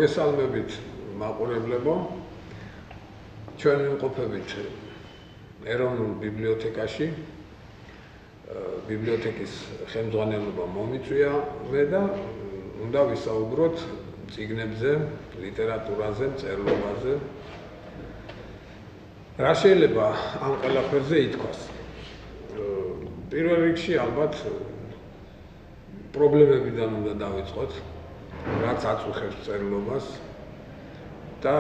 მოგესალმებით მაყურებლებო. ჩვენ ვიმყოფებით ეროვნულ ბიბლიოთეკაში. ბიბლიოთეკის ხელმძღვანელობა მომიწვია მე და უნდა ვისაუბროთ წიგნებზე, ლიტერატურაზე, მწერლობაზე. რა შეიძლება ამ ყველაფერზე ითქვას? პირველ რიგში ალბათ პრობლემებიდან უნდა დავიწყოთ, რაც აწუხებს მწერლობას და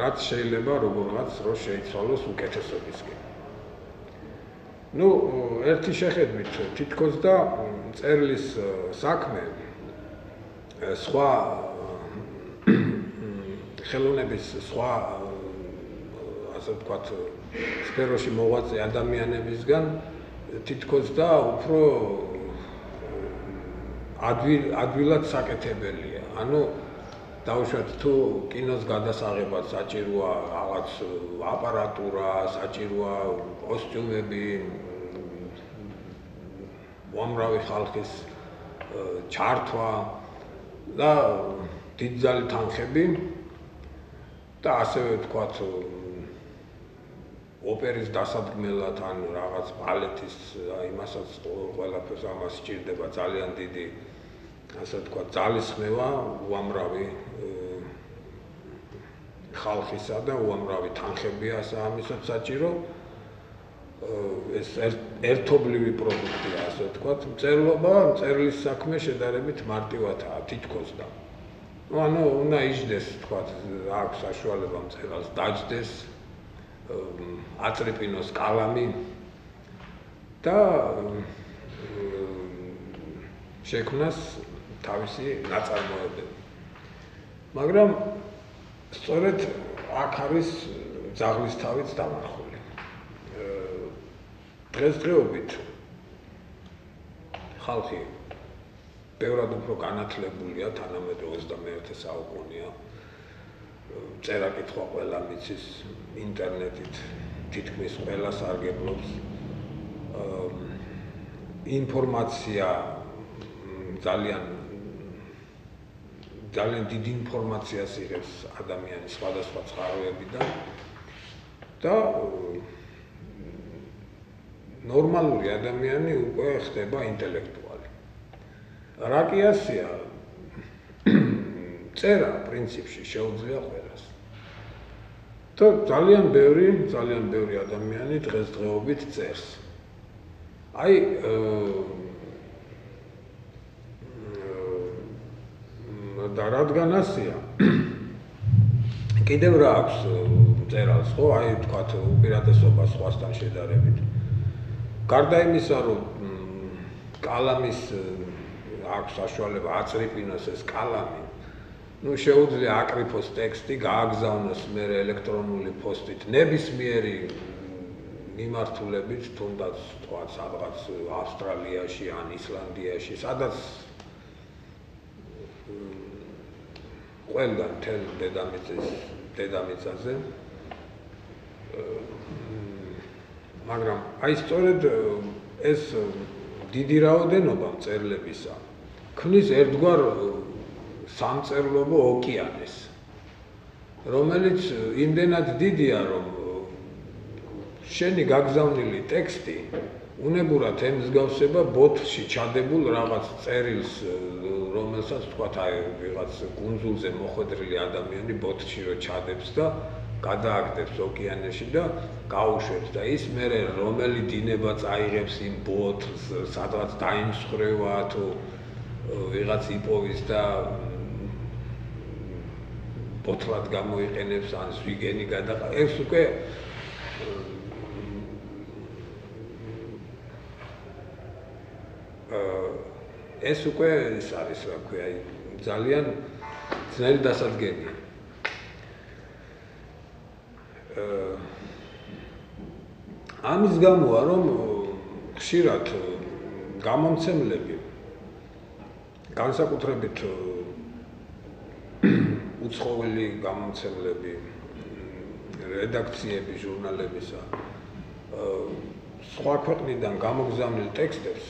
რაც შეიძლება როგორღაც რო შეიცვალოს უკეთესობისკენ. ერთი შეხედვით თითქოს და მწერლის საქმე სხვა ხელოვნების სხვა ასე ვთქვათ სფეროში მოღვაწე ადამიანებისგან თითქოს და უფრო ადვილად საკეთებელია. დავუშვათ თუ კინოს გადასაღებად საჭიროა რაღაც აპარატურა, საჭიროა კოსტიუმები, უამრავი ხალხის ჩართვა და დიდძალი თანხები და ასევე ვთქვათ ოპერის დასადგმელად ან რაღაც ბალეტის იმასაც ყველაფერს ამას სჭირდება ძალიან დიდი ასე ვთქვათ ძალისხმევა უამრავი ხალხისა და უამრავი თანხებია ამისაც საჭირო. ეს ერთობლივი პროდუქტია ასე ვთქვათ. მწერლობა, მწერლის საქმე შედარებით მარტივადაა თითქოს და უნდა იჯდეს ვთქვათ აქვს საშუალება მწერალს დაჯდეს აწრიპინოს კალამი და შექმნას თავისი ნაწარმოებები. მაგრამ სწორედ აქ არის ძაღლის თავიც დამარხული. დღესდღეობით ხალხი ბევრად უფრო განათლებულია, თანამედროვე 21 საუკუნეა. წერა-კითხვა ყველა მიცის, ინტერნეტით თითქმის ყველა სარგებლობს. ინფორმაცია ძალიან დიდ ინფორმაციას იღებს ადამიანის სხვადასხვა წყაროებიდან და ნორმალური ადამიანი უკვე ხდება ინტელექტუალი. რა კი ასია? წერა პრინციპში შეუძლია ყველას. და ძალიან ბევრი ადამიანი დღესდღეობით წერს. და რადგან ასია, კიდევ რა აქვს მწერალს, ხო? ვთქვათ უპირატესობა სხვასთან შედარებით. გარდა იმისა, რომ კალამის აქვს საშუალება აწრიპინოს ეს კალამი, შეუძლია აკრიფოს ტექსტი, გააგზავნოს მერე ელექტრონული პოსტით ნებისმიერი მიმართულებით, თუნდაც თქვათ სადღაც ავსტრალიაში ან ისლანდიაში, სადაც ყველგან მთელ დედამიწაზე. მაგრამ სწორედ ეს დიდი რაოდენობა მწერლებისა ქმნის ერთგვარ სამწერლობო ოკეანეს, რომელიც იმდენად დიდია, რომ შენი გაგზავნილი ტექსტი უნებურად ემსგავსება ბოთში ჩადებულ რაღაც წერილს, რომელსაც თქვათ ვიღაც კუნძულზე მოხვედრილი ადამიანი ბოთში რო ჩადებს და გადააგდებს ოკეანეში და გაუშვებს და ის მერე რომელი დინება წაიღებს იმ ბოთლს, სადღაც დაიმსხვრევა თუ ვიღაც იპოვის და ბოთლად გამოიყენებს ან ზვიგენი გადაყენებს, უკვე ეს უკვე ის არის, რა ქვია, ძალიან ძნელი დასადგენია. ამის გამოა, რომ ხშირად გამომცემლები განსაკუთრებით უცხოელი გამომცემლები, რედაქციები ჟურნალებისა სხვა ქვეყნიდან გამოგზავნილ ტექსტებს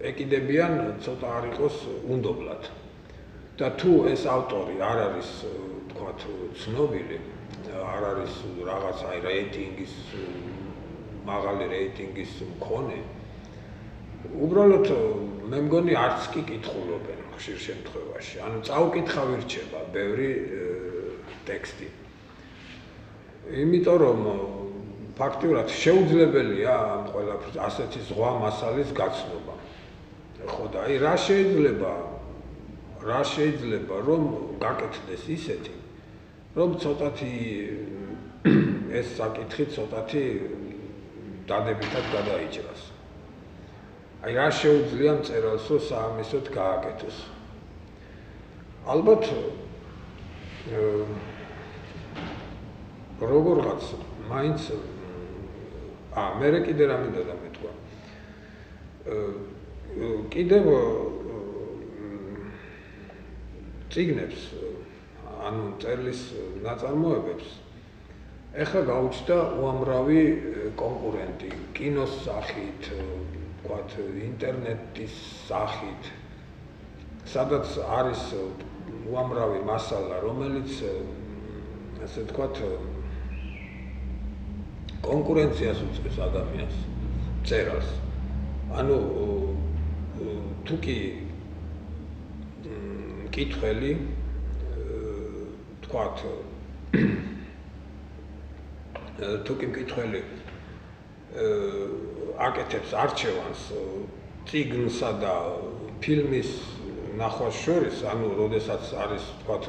ეკიდებიან ცოტა არ იყოს უნდობლად. და თუ ეს ავტორი არ არის, თქვათ, ცნობილი, არ არის რაღაც აი რეიტინგის მაღალი რეიტინგის მქონე, უბრალოდ მე მგონი არც კი კითხულობენ ხშირ შემთხვევაში. ანუ წაუკითხავი რჩება ბევრი ტექსტი. იმიტომ რომ ფაქტიურად შეუძლებელია ამ ყველაფერს ასეთი ზღვა მასალის გაცნობა. ხო და აი რა შეიძლება რომ გაკეთდეს ისეთი, რომ ცოტათი ეს საკითხი ცოტათი დადებითად გადაიჭრას. აი რა შეუძლია მწერალს რომ საამისოდ გააკეთოს. ალბათ როგორღაც მაინც მე კიდე რა მინდა და მეთქვა. კიდევ წიგნებს ანუ მწერლის ნაწარმოებებს ეხლა გაუჩნდა უამრავი კონკურენტი კინოს სახით, ვთქვათ, ინტერნეტის სახით, სადაც არის უამრავი მასალა, რომელიც ასე ვთქვათ კონკურენციას უწევს ადამიანს, მწერალს. ანუ თუ კი მკითხველი, ვთქვათ, თუ კი მკითხველი აკეთებს არჩევანს წიგნსა და ფილმის ნახვას შორის, ანუ როდესაც არის, ვთქვათ,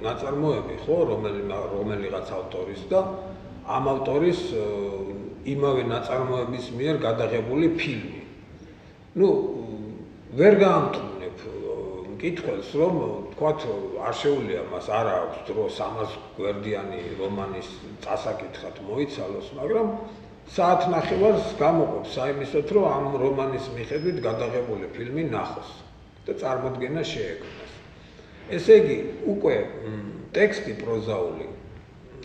ნაწარმოები, ხო, რომელიღაც ავტორის და ამ ავტორის იმავე ნაწარმოების მიერ გადაღებული ფილმი. ვერ გაამტყუნებ მკითხველს, რომ თქვათ, არ შეუძლია მას არ აქვს დრო 300 გვერდიანი რომანის წასაკითხად მოიცალოს, მაგრამ საათნახევარს გამოყოფს საიმისოდ, რომ ამ რომანის მიხედვით გადაღებული ფილმი ნახოს და წარმოდგენა შეექმნას. ესე იგი, უკვე ტექსტი პროზაული,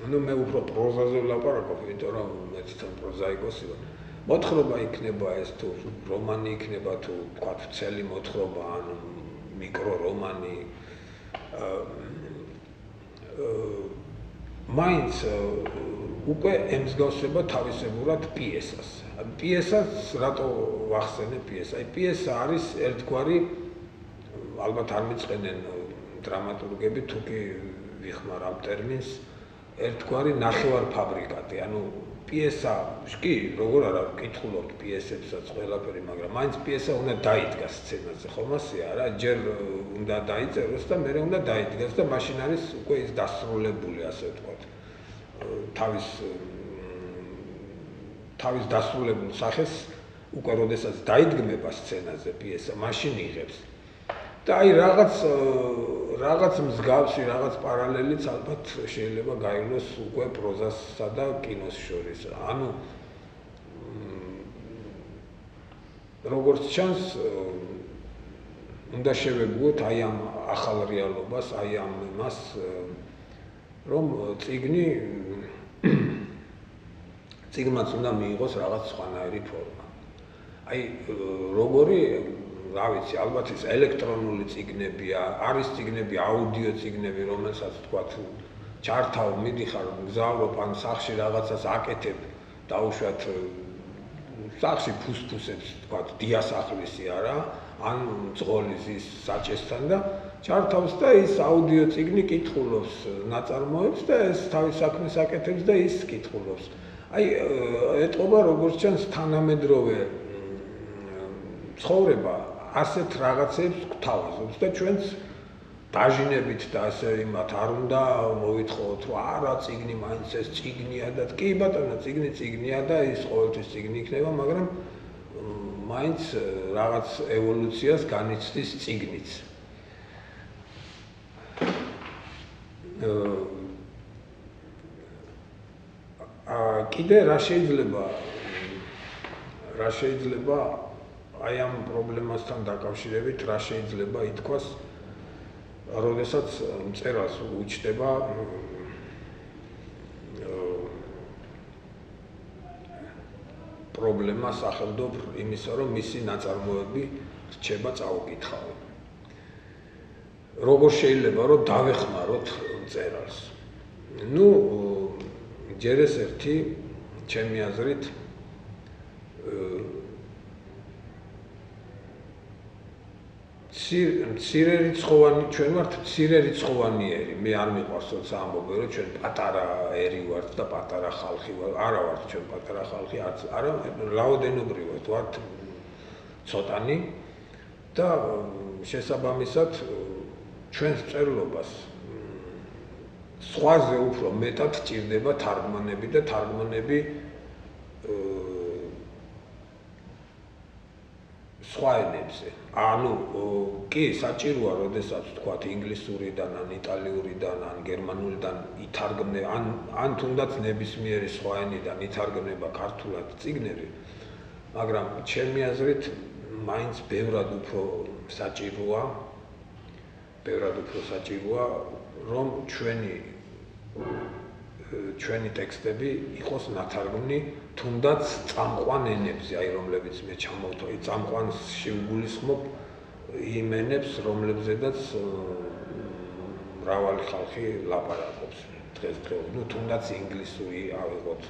მე უფრო პროზაზე ვლაპარაკობ, იმიტომ რომ მე თვითონ პროზაიკოსი ვარ. მოთხრობა იქნება ეს თუ რომანი იქნება თუ თქვათ ცელი მოთხრობა ან მიკრორომანი მაინც უკვე ემსგავსება თავისებურად პიესას. პიესას რატო ვახსენე პიესა? აი პიესა არის ერთგვარი, ალბათ არ მიწყენენ დრამატურგები, თუ კი ვიხმარ ამ ტერმინს, ერთგვარი ნახევარფაბრიკატი. ანუ პიესა, კი, როგორ არა ვკითხულობთ პიესებსაც ყველაფერი, მაგრამ მაინც პიესა უნდა დაიდგას სცენაზე, ხომ ასეა რა? ჯერ უნდა დაიწეროს და მერე უნდა დაიდგას და მაშინ არის უკვე ის დასრულებული, ასე ვთქვათ. თავის დასრულებულ სახეს უკვე როდესაც დაიდგმება სცენაზე პიესა, მაშინ იღებს. და აი რაღაც მსგავსი, რაღაც პარალელიც ალბათ შეიძლება გაიგოს უკვე პროზასა და კინოს შორის. ანუ როგორც ჩანს, უნდა შევეგუოთ აი ამ ახალ რეალობას, აი ამ მას, რომ წიგნმაც უნდა მიიღოს რაღაც სხვანაირი ფორმა. აი როგორი რა ვიცი, ალბათ ის ელექტრონული წიგნებია, არის წიგნები, აუდიო წიგნები, რომელსაც თქვათ ჩართავ, მიდიხარ, მგზავრობ, ან სახში რაღაცას აკეთებ, დაუშვათ სახში ფუსფუსებს, თქვათ, დიასახლისი არა, ან მძღოლის ის საჭესთან და ჩართავს და ის აუდიო წიგნი კითხულობს ნაწარმოებს და ეს თავის საქმეს აკეთებს და ის კითხულობს. აი ეტყობა როგორც ჩანს თანამედროვე ცხოვრება ასეთ რაღაცებს გვთავაზობს და ჩვენც დაჟინებით და ასე იმათ არ უნდა მოვითხოვოთ, რომ არა წიგნი მაინც ეს წიგნია და კი ბატონო წიგნია და ის ყოველთვის წიგნი იქნება, მაგრამ მაინც რაღაც ევოლუციას განიცდის წიგნიც. კიდე რა შეიძლება აი ამ პრობლემასთან დაკავშირებით რა შეიძლება ითქვას, როდესაც მწერალს უჩნდება პრობლემა სახელმდობ იმისა, რომ მისი ნაწარმოები რჩება წაუკითხავენ. როგორ შეიძლება რომ დავეხმაროთ მწერალს? ნუ ჯერ ეს ერთი ჩემი აზრით მცირე რიცხოვანი ჩვენ ვართ მცირე რიცხოვანიერი მე არ მიყვარს როცა ამბობენ რომ ჩვენ პატარა ერი ვართ და პატარა ხალხი ვართ არა ვართ ჩვენ პატარა ხალხი არა რაოდენობრივად ვართ ცოტანი და შესაბამისად ჩვენს მწერლობას სხვაზე უფრო მეტად ჭირდება თარგმანები და თარგმანები სხვა ენებზე. ანუ კი საჭიროა, როდესაც თქვათ ინგლისურიდან, ან იტალიურიდან, ან გერმანულიდან ითარგმნება, ან თუნდაც ნებისმიერი სხვა ენიდან ითარგმნება ქართულად წიგნები, მაგრამ ჩემი აზრით მაინც ბევრად უფრო საჭიროა, რომ ჩვენი ტექსტები იყოს ნათარგმნი თუნდაც წამყვან ენებზე, აი რომლებიც მე ჩამოვთვალე, წამყვანს შევგულისხმობ იმ ენებს, რომლებზედაც მრავალი ხალხი ლაპარაკობს დღესდღეობით. ნუ თუნდაც ინგლისური ავიღოთ,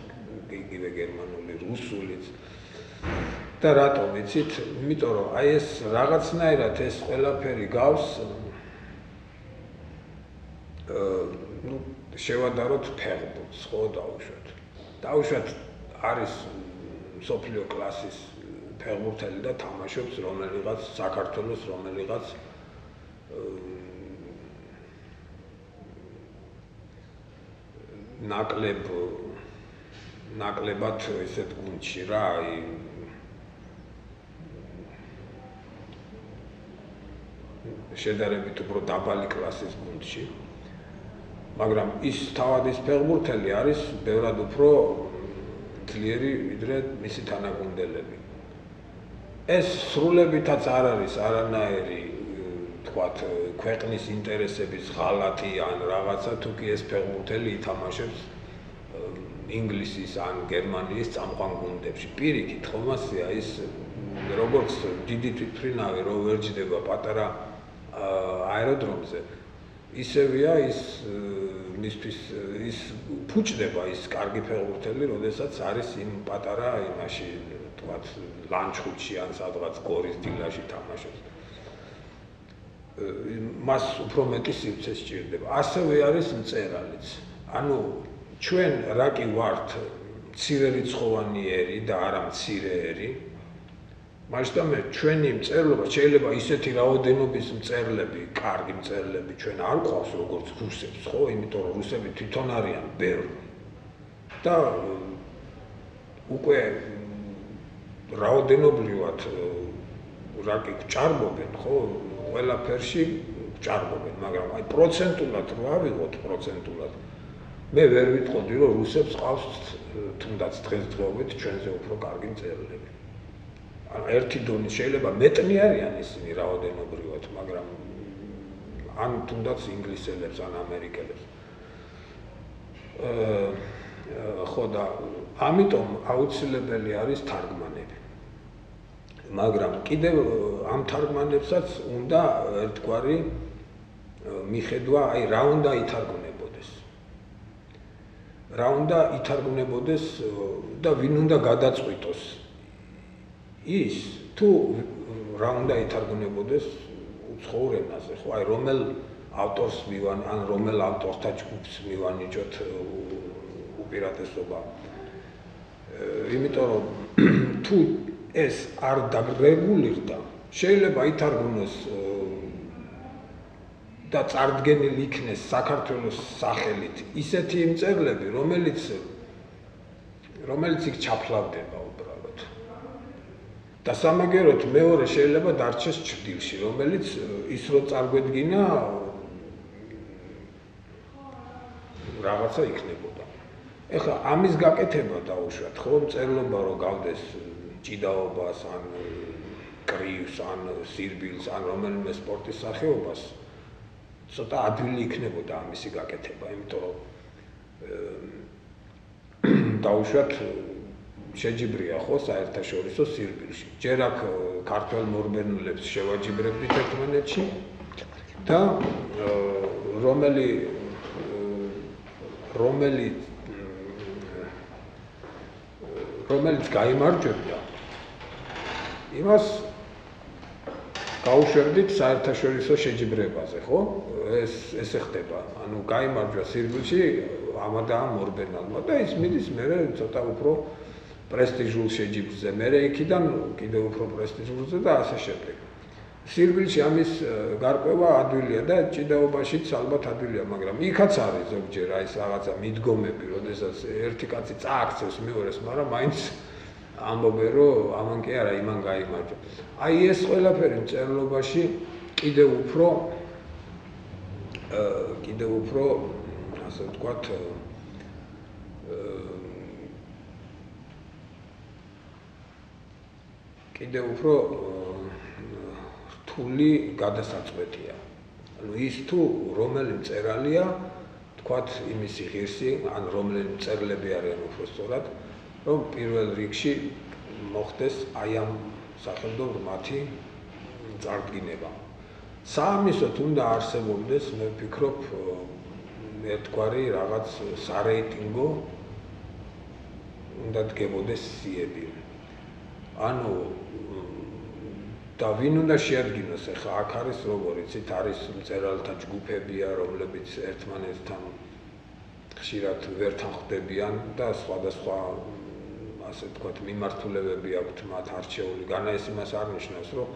იგივე გერმანული, რუსულიც. და რატომ იცით? იმიტომ რომ აი ეს რაღაცნაირად ეს ყველაფერი გავს ნუ შევადაროთ ფეხბურთს, ხო, დავუშვათ არის მსოფლიო კლასის ფეხბურთელი და თამაშობს რომელიღაც საქართველოს რომელიღაც ნაკლებად ესეთ გუნდში რა, აი შედარებით უფრო დაბალი კლასის გუნდში. მაგრამ ის თავად ის ფეხბურთელი არის ბევრად უფრო ძლიერი ვიდრე მისი თანაგუნდელები. ეს სრულებითაც არ არის არანაირი თქვათ ქვეყნის ინტერესების ღალატი ან რაღაცა, თუ კი ეს ფეხბურთელი ითამაშებს ინგლისის ან გერმანიის წამყვან გუნდებში. პირიქით ხომასია ის როგორც დიდი თვითმფრინავი რო ვერჯდება პატარა აეროდრომზე, ისევია ის მისთვის ის ფუჭდება ის კარგი ფეხბურთელი, როდესაც არის იმ პატარა იმაში, თქვათ, ლანჩხუთში ან სადღაც გორის დილაში თამაშობს. მას უფრო მეტი სივრცე სჭირდება. ასევე არის მწერალიც. ანუ ჩვენ რა კი ვართ მცირე რიცხოვანი ერი და არა მცირე ერი. მასშტაბი ჩვენი მწერლობა შეიძლება ისეთი რაოდენობის მწერლები, კარგი მწერლები ჩვენ არ ყავს როგორც რუსებს, ხო? იმიტომ რომ რუსები თვითონ არიან ბევრი. და უკვე რაოდენობრივად რა კი ჭარბობენ, ხო? ყველაფერში ჭარბობენ, მაგრამ აი პროცენტულად რო ავიღოთ პროცენტულად მე ვერ ვიტყოდი რომ რუსებს ყავს თუნდაც დღესდღეობით ჩვენზე უფრო კარგი მწერლები. ერთი დონის შეიძლება მეტნი არიან ისინი რაოდენობრივად, მაგრამ ან თუნდაც ინგლისელებს, ან ამერიკელებს. ხო და ამიტომ აუცილებელი არის თარგმანები. მაგრამ კიდევ ამ თარგმანებსაც უნდა ერთგვარი მიხედვა, აი რა უნდა ითარგმნებოდეს. რა უნდა ითარგმნებოდეს და ვინ უნდა გადაწყვიტოს ის თუ რა უნდა ითარგმნებოდეს უცხოურ ენაზე, ხო, აი რომელ ავტორს ან რომელ ავტორთა ჯგუფს მივანიჭოთ უპირატესობა. იმიტომ რომ თუ ეს არ დაგრეგულირდა, შეიძლება ითარგმნოს და წარდგენილი იქნეს საქართველოს სახელით ისეთი მწერლები, რომელიც იქ ჩაფლავდება უბრალოდ. და სამაგეროთ მეორე შეიძლება დარჩეს ჭრდილში, რომელიც ის რო წარგვედგინა რაღაცა იქნებოდა. ეხლა ამის გაკეთება დაუშვათ, ხო, მწერლობა რო გავდეს ჭიდაობას ან კრივს ან სირბილს ან რომელიმე სპორტის სახეობას, ცოტა ადვილი იქნებოდა ამისი გაკეთება, იმიტომ რომ დაუშვათ შეჯიბრია ხო საერთაშორისო სირბილში. ჯერ აქ ქართველ მორბენულებს შევაჯიბრებდით ერთმანეთში და რომელიც გაიმარჯვებდა იმას გაუშვებდით საერთაშორისო შეჯიბრებაზე, ხო? ეს ხდება. ანუ გაიმარჯვა სირბილში ამადა მორბენალმა და ის მიდის მერე ცოტა უფრო პრესტიჟულ შეჯიბრზე, მერე იქიდან კიდევ უფრო პრესტიჟულზე და ასე შემდეგ. სირბილში ამის გარკვევა ადვილია და ჭიდაობაშიც ალბათ ადვილია, მაგრამ იქაც არის ზოგჯერ აი ეს რაღაცა მიდგომები, როდესაც ერთი კაცი წააქცევს მეორეს, მაგრამ მაინც ამბობენ, რომ ამან კი არა, იმან გაიმარჯვა. აი ეს ყველაფერი მწერლობაში კიდევ უფრო ასე ვთქვათ კიდევ უფრო რთული გადასაწყვეტია. ანუ ის თუ რომელი მწერალია, ვთქვათ იმისი ღირსი, ან რომელი მწერლები არიან უფრო სწორად, რომ პირველ რიგში მოხდეს აი ამ სახელმწიფო მათი წარდგინება. საამისოდ უნდა არსებობდეს, მე ვფიქრობ, ერთგვარი რაღაც სარეიტინგო უნდა დგებოდეს სიები. ანუ და ვინ უნდა შეადგინოს ახლა აქ არის როგორ იცით არის მწერალთა ჯგუფებია რომლებიც ერთმანეთთან ხშირად ვერთან ხვდებიან და სხვადასხვა ასე ვთქვათ მიმართულებები აქვთ მათ არჩეული განა ეს იმას არ ნიშნავს რომ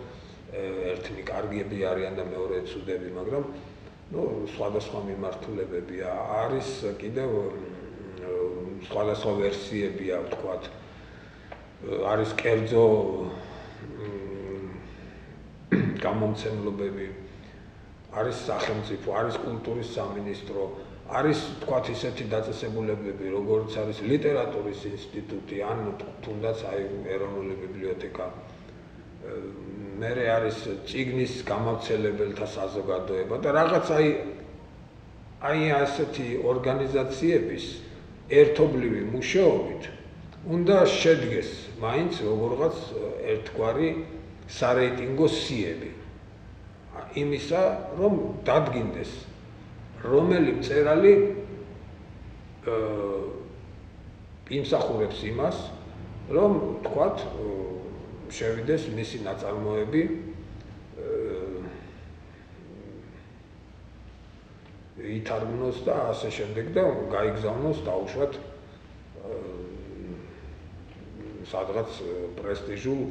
ერთნი კარგები არიან და მეორე ცუდები მაგრამ ნუ სხვადასხვა მიმართულებებია არის კიდევ სხვადასხვა ვერსიებია ვთქვათ არის კერძო გამომცემლობები არის სახელმწიფო არის კულტურის სამინისტრო არის თქვათ ისეთი დაწესებულებები როგორც არის ლიტერატურის ინსტიტუტი ან თუნდაც აი ეროვნული ბიბლიოთეკა მერე არის წიგნის გამავრცელებელთა საზოგადოება და რაღაც აი ასეთი ორგანიზაციების ერთობლივი მუშაობით უნდა შედგეს მაინც როგორღაც ერთგვარი სარეიტინგო სიები იმისა რომ დადგინდეს რომელი მწერალი იმსახურებს იმას რომ თქვათ შევიდეს მისი ნაწარმოები ითარგმნოს და ასე შემდეგ და გაიგზავნოს დაუშვათ სადღაც პრესტიჟულ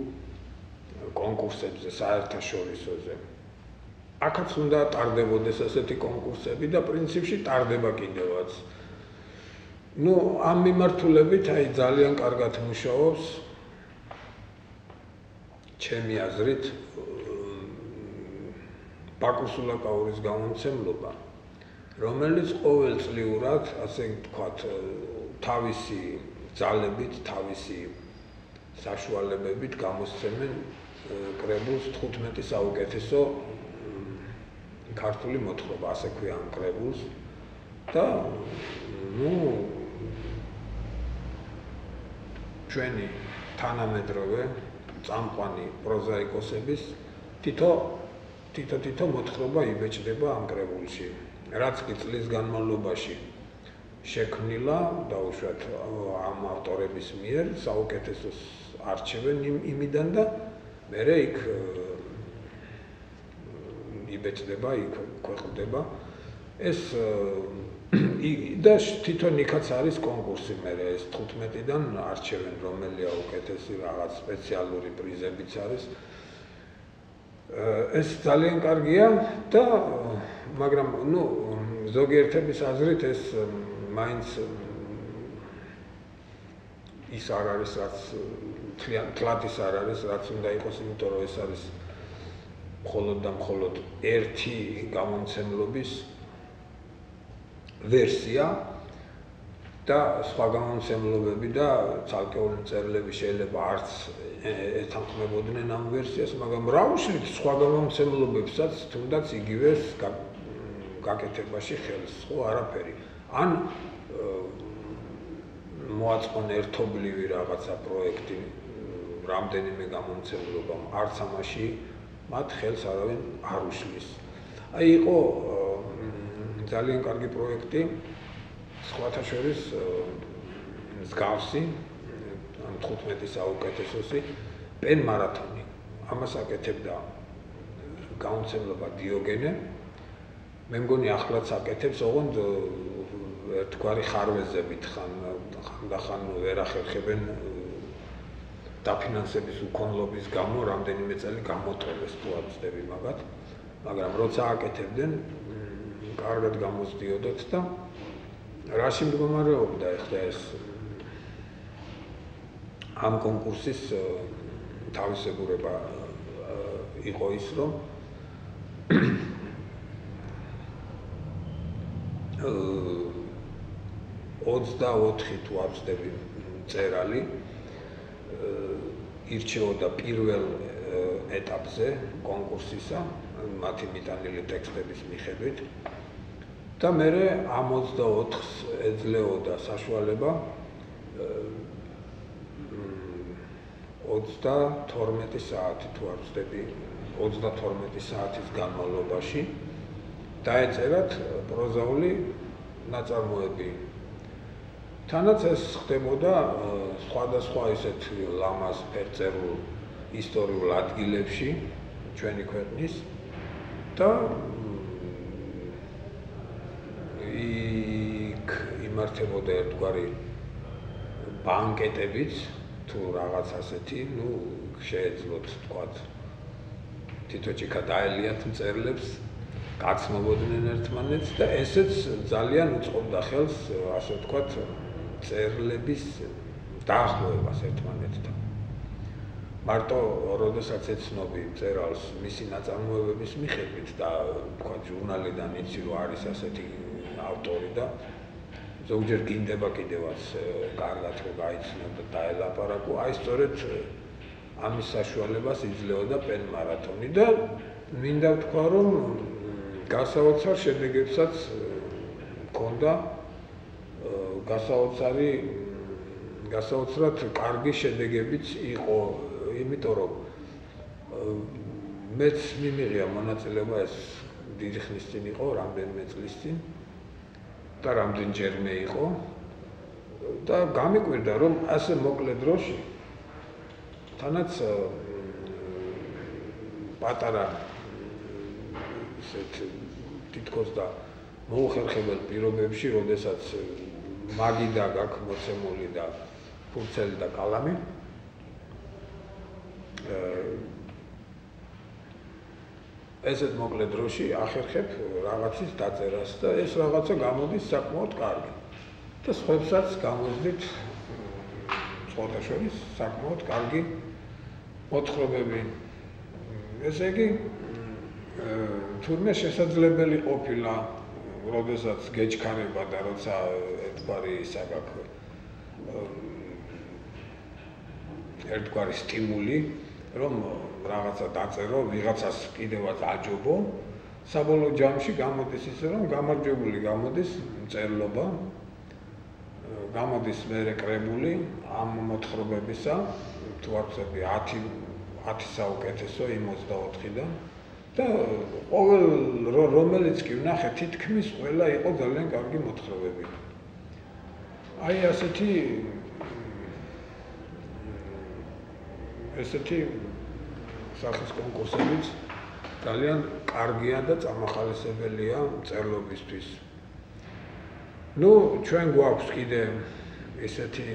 კონკურსებზე საერთაშორისოზე. აქაც უნდა ტარდებოდეს ასეთი კონკურსები და პრინციპში ტარდება კიდევაც. ნუ ამ მიმართულებით აი ძალიან კარგად მუშაობს ჩემი აზრით ბაკუს ულაკაურის გამომცემლობა, რომელიც ყოველწლიურად, ასე ვთქვათ, თავისი ძალებით, თავისი საშუალებებით გამოსცემენ კრებულს 15 საუკეთესო ქართული მოთხრობა, ასე ქვია ამ კრებულს და ნუ ჩვენი თანამედროვე წამყვანი პროზაიკოსების თითო მოთხრობა იბეჭდება ამ კრებულში, რაც კი წლის განმავლობაში შექმნილა დაუშვათ ამ ავტორების მიერ საუკეთესოს არჩევენ იმიდან და მერე იქ იბეჭდება, იქ ქვეყნდება ეს და თვითონ იქაც არის კონკურსი მერე ეს 15-დან არჩევენ რომელია უკეთესი რაღაც სპეციალური პრიზებიც არის ეს ძალიან კარგია და მაგრამ ნუ ზოგიერთების აზრით ეს მაინც ის არ არის რაც თლად ის არ არის რაც უნდა იყოს იმიტომ რომ ეს არის მხოლოდ და მხოლოდ ერთი გამომცემლობის ვერსია და სხვა გამომცემლობები და ცალკეული მწერლები შეიძლება არც ეთანხმებოდნენ ამ ვერსიას, მაგრამ რა უშლით სხვა გამომცემლობებსაც თუნდაც იგივეს გაკეთებაში ხელს, ხო არაფერი. ან მოაწყონ ერთობლივი რაღაცა პროექტი რამდენიმე გამომცემლობამ არც ამაში მათ ხელს არავინ არ უშლის. აი იყო ძალიან კარგი პროექტი სხვათა შორის მსგავსი 15 საუკეთესოსი პენ მარათონი. ამას აკეთებდა გამომცემლობა დიოგენე. მე მგონი ახლაც აკეთებს, ოღონდ ერთგვარი ხარვეზებით ხან ვერ ახერხებენ დაფინანსების უქონლობის გამო რამდენიმე წელი გამოტოვეს თუ არ ვწდები მაგათ, მაგრამ როცა აკეთებდნენ, კარგად გამოსდიოდათ და რაში მდგომარეობდა ახლა ეს ამ კონკურსის თავისებურება იყო ის, რომ 24 თუ არ ვწდები მწერალი ირჩეოდა პირველ ეტაპზე კონკურსისა, მათი მიტანილი ტექსტების მიხედვით და მერე ამ 24-ს ეძლეოდა საშუალება 32 საათი თუ არ ვწდები 32 საათის განმავლობაში დაეწერათ პროზაული ნაწარმოები. თანაც ეს ხდებოდა სხვადასხვა ისეთ ლამაზ ფერწერულ ისტორიულ ადგილებში ჩვენი ქვეყნის და იქ იმართებოდა ერთგვარი ბანკეტებიც თუ რაღაც ასეთი, შეეძლოთ თქვათ თითოჭიქა დაელიათ მწერლებს, გაცნობოდნენ ერთმანეთს და ესეც ძალიან უწყობდა ხელს, ასე ვთქვათ, მწერლების დაახლოებას ერთმანეთთან. მარტო როდესაც ეცნობი მწერალს მისი ნაწარმოებების მიხედვით და თქვათ ჟურნალიდან იცი რომ არის ასეთი ავტორი და ზოგჯერ გინდება კიდევაც კარგად რომ გაიცნო და დაელაპარაკო, აი სწორედ ამის საშუალებას იძლეოდა პენ მარათონი და მინდა ვთქვა რომ გასაოცარ შედეგებსაც ჰქონდა, გასაოცრად კარგი შედეგებიც იყო, იმიტომ რომ მეც მიმიღია მონაწილეობა ეს დიდი ხნის წინ იყო, რამდენიმე წლის წინ და რამდენჯერმე იყო და გამიკვირდა რომ ასე მოკლე დროში თანაც პატარა ისეთ თითქოს და მოუხერხებელ პირობებში, როდესაც მაგიდა გაქვს მოცემული და ფურცელი და კალამი ესეთ მოკლე დროში ახერხებ რაღაცის დაწერას და ეს რაღაცა გამოდის საკმაოდ კარგი და სხვებსაც გამოსდით სხვათა შორის საკმაოდ კარგი მოთხრობები. ესე იგი თურმე შესაძლებელი ყოფილა, როდესაც გეჩქარება და როცა ერთგვარი ისა გაქვს ერთგვარი სტიმული, რომ რაღაცა დაწერო, ვიღაცას კიდევაც აჯობო, საბოლოო ჯამში გამოდის ისე, რომ გამარჯვებული გამოდის მწერლობა, გამოდის მერე კრებული ამ მოთხრობებისა, თუ არ ვწდები 10 საუკეთესო იმ 24-დან და ყოველ რომელიც კი ვნახე, თითქმის ყველა იყო ძალიან კარგი მოთხრობები. აი ესეთი სახის კონკურსებიც ძალიან კარგია და წამახალისებელია მწერლობისთვის. ჩვენ გვაქვს კიდე ესეთი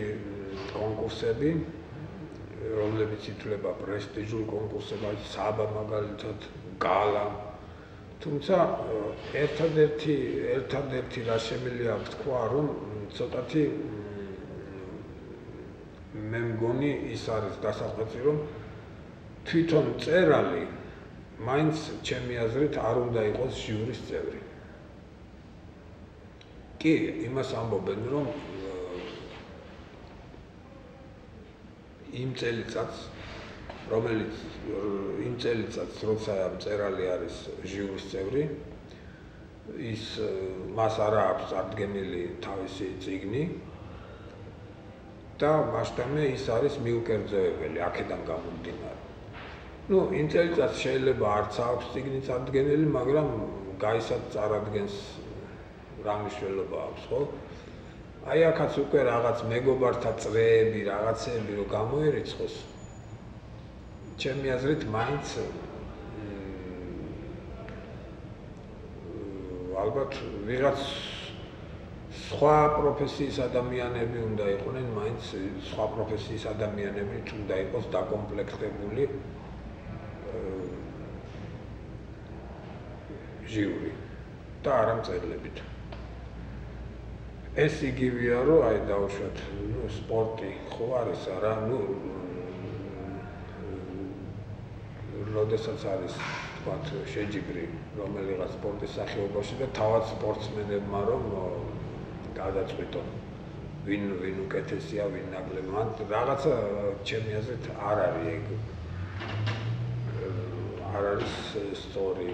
კონკურსები, რომლებიც ითვლება პრესტიჟულ კონკურსებად, საბა მაგალითად, გალა. თუმცა ერთადერთი რა შემიძლია ვთქვა, რომ ცოტათი მე მგონი ის არის დასახვეწი, რომ თვითონ მწერალი მაინც ჩემი აზრით არ უნდა იყოს ჟიურის წევრი. კი, იმას ამბობენ, რომ იმ წელიწადს, როცა მწერალი არის ჟიურის წევრი, მას არა აქვს წარდგენილი თავისი წიგნი და მასშტაბი ის არის მიუკერძოებელი აქედან გამომდინარე. ნუ იმ წელიწადს შეიძლება არც აქვს წიგნი წარდგენილი, მაგრამ გაისაც წარადგენს რა მნიშვნელობა აქვს, ხო? აი აქაც უკვე რაღაც მეგობართა წრეები, რაღაცები რომ გამოერიცხოს. ჩემი აზრით მაინც ალბათ ვიღაც სხვა პროფესიის ადამიანები უნდა იყვნენ, მაინც სხვა პროფესიის ადამიანებით უნდა იყოს დაკომპლექტებული ჟიური და არა მწერლებით. ეს იგივეა, რომ აი დავუშვათ, სპორტი ხო არის არა, როდესაც არის თქვათ შეჯიბრი რომელიღაც სპორტის სახეობაში და თავად სპორტსმენებმა რომ გადაწყვიტონ ვინ უკეთესია, ვინ ნაკლები. მან რაღაცა ჩემი აზრით არ არის სწორი